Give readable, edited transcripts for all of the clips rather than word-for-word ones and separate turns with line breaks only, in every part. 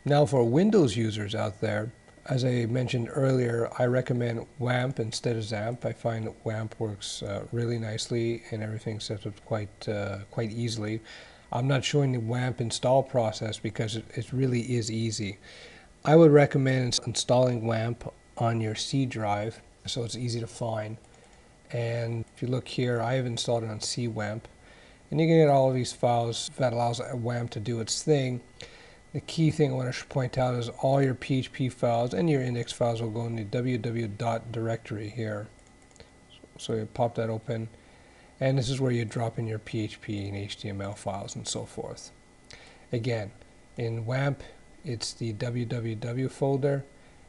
Now for Windows users out there, as I mentioned earlier, I recommend WAMP instead of XAMPP. I find that WAMP works really nicely and everything sets up quite easily. I'm not showing the WAMP install process because it really is easy. I would recommend installing WAMP on your C drive so it's easy to find. And if you look here, I have installed it on CWAMP. And you can get all of these files that allows WAMP to do its thing. The key thing I want to point out is all your PHP files and your index files will go in the www directory here. So you pop that open, and this is where you drop in your PHP and HTML files and so forth. Again, in WAMP it's the www folder,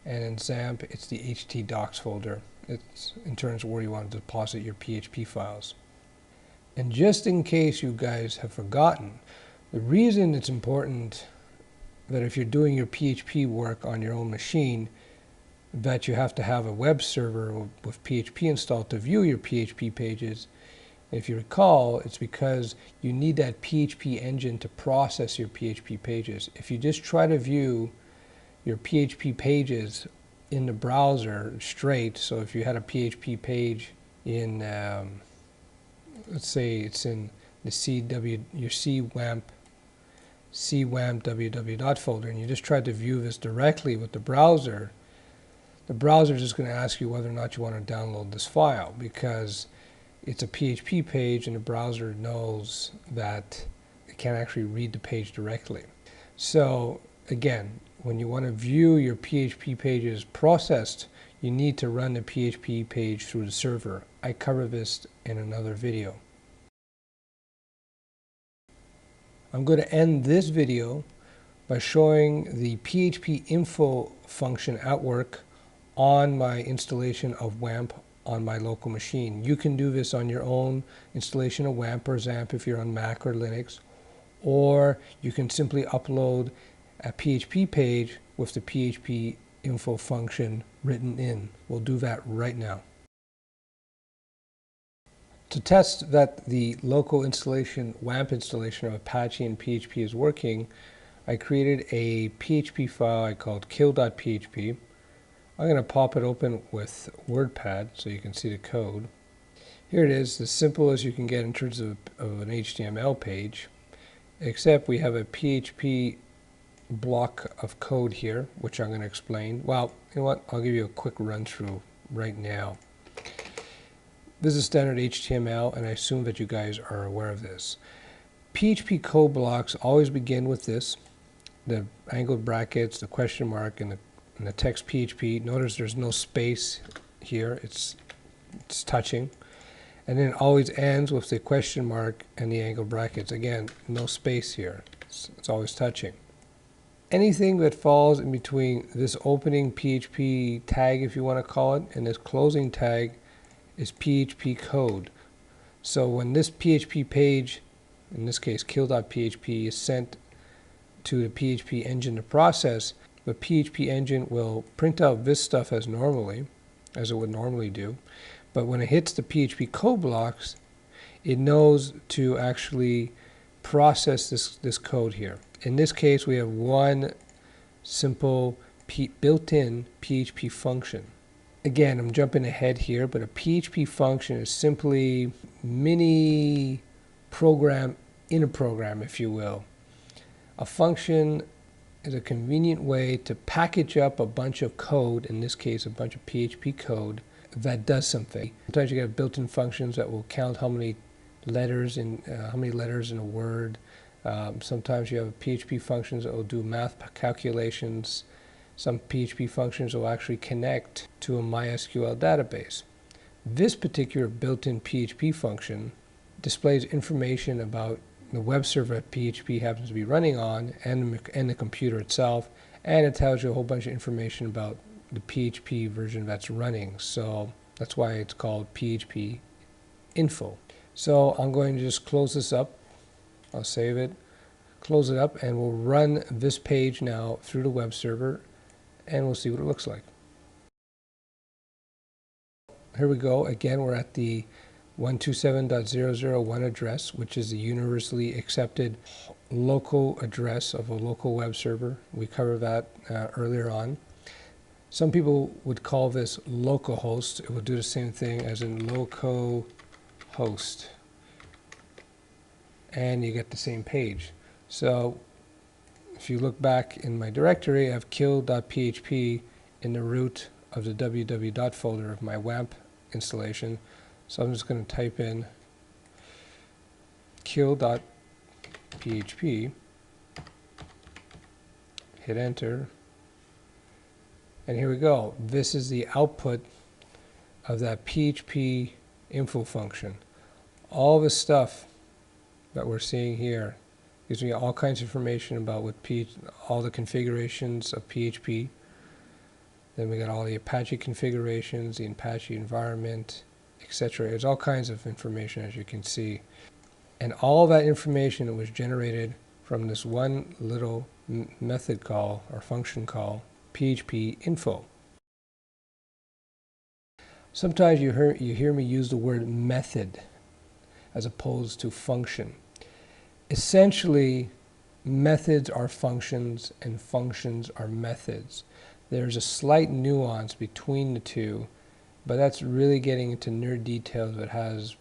and in XAMPP it's the htdocs folder. It's in terms of where you want to deposit your PHP files. And just in case you guys have forgotten, the reason it's important that if you're doing your PHP work on your own machine, that you have to have a web server with PHP installed to view your PHP pages. If you recall, it's because you need that PHP engine to process your PHP pages. If you just try to view your PHP pages in the browser straight, so if you had a PHP page in, let's say it's in the your CWAMP www folder, and you just tried to view this directly with the browser is just going to ask you whether or not you want to download this file, because it's a PHP page and the browser knows that it can't actually read the page directly. So again, when you want to view your PHP pages processed, you need to run the PHP page through the server. I cover this in another video. I'm going to end this video by showing the PHP info function at work on my installation of WAMP on my local machine. You can do this on your own installation of WAMP or XAMPP if you're on Mac or Linux, or you can simply upload a PHP page with the PHP info function written in. We'll do that right now. To test that the local installation, WAMP installation of Apache and PHP is working, I created a PHP file I called kill.php. I'm going to pop it open with WordPad so you can see the code. Here it is, as simple as you can get in terms of an HTML page, except we have a PHP block of code here, which I'm going to explain. Well, you know what? I'll give you a quick run through right now. This is standard HTML, and I assume that you guys are aware of this. PHP code blocks always begin with this, the angled brackets, the question mark, and the text PHP. Notice there's no space here, it's touching. And then it always ends with the question mark and the angled brackets. Again, no space here, it's always touching. Anything that falls in between this opening PHP tag, if you want to call it, and this closing tag is PHP code. So when this PHP page, in this case kill.php, is sent to the PHP engine to process, the PHP engine will print out this stuff as it would normally do. But when it hits the PHP code blocks, it knows to actually process this code here. In this case, we have one simple built-in PHP function. Again, I'm jumping ahead here, but a PHP function is simply mini program in a program, if you will. A function is a convenient way to package up a bunch of code, in this case a bunch of PHP code, that does something. Sometimes you get built-in functions that will count how many letters in a word. Sometimes you have PHP functions that will do math calculations. Some PHP functions will actually connect to a MySQL database. This particular built-in PHP function displays information about the web server that PHP happens to be running on and the computer itself, and it tells you a whole bunch of information about the PHP version that's running. So that's why it's called PHP info. So I'm going to just close this up. I'll save it, close it up, and we'll run this page now through the web server, and we'll see what it looks like. Here we go. Again, we're at the 127.001 address, which is the universally accepted local address of a local web server. We covered that earlier on. Some people would call this localhost. It will do the same thing as in localhost. And you get the same page. So if you look back in my directory, I have kill.php in the root of the www folder of my WAMP installation. So I'm just going to type in kill.php, hit enter, and here we go. This is the output of that PHP info function. All the stuff that we're seeing here gives me all kinds of information about what all the configurations of PHP. Then we got all the Apache configurations, the Apache environment, etc. There's all kinds of information, as you can see. And all that information was generated from this one little method call or function call, PHP info. Sometimes you hear me use the word method as opposed to function. Essentially, methods are functions and functions are methods. There's a slight nuance between the two, but that's really getting into nerd details that has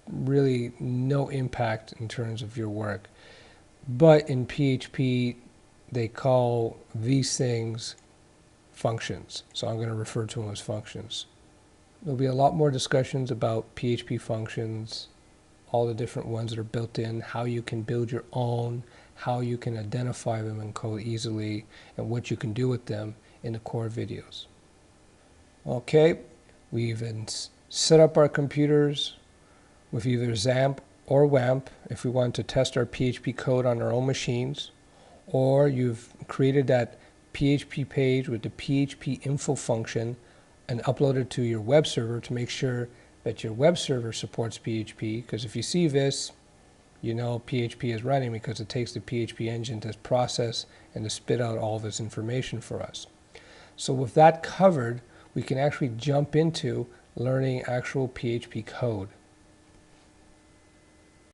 really no impact in terms of your work. But in PHP, they call these things functions. So I'm going to refer to them as functions. There'll be a lot more discussions about PHP functions, all the different ones that are built in, how you can build your own, how you can identify them in code easily, and what you can do with them in the core videos. Okay, we've set up our computers with either XAMPP or WAMP if we want to test our PHP code on our own machines, or you've created that PHP page with the PHP info function and uploaded to your web server to make sure that your web server supports PHP, because if you see this, you know PHP is running because it takes the PHP engine to process and to spit out all this information for us. So with that covered, we can actually jump into learning actual PHP code.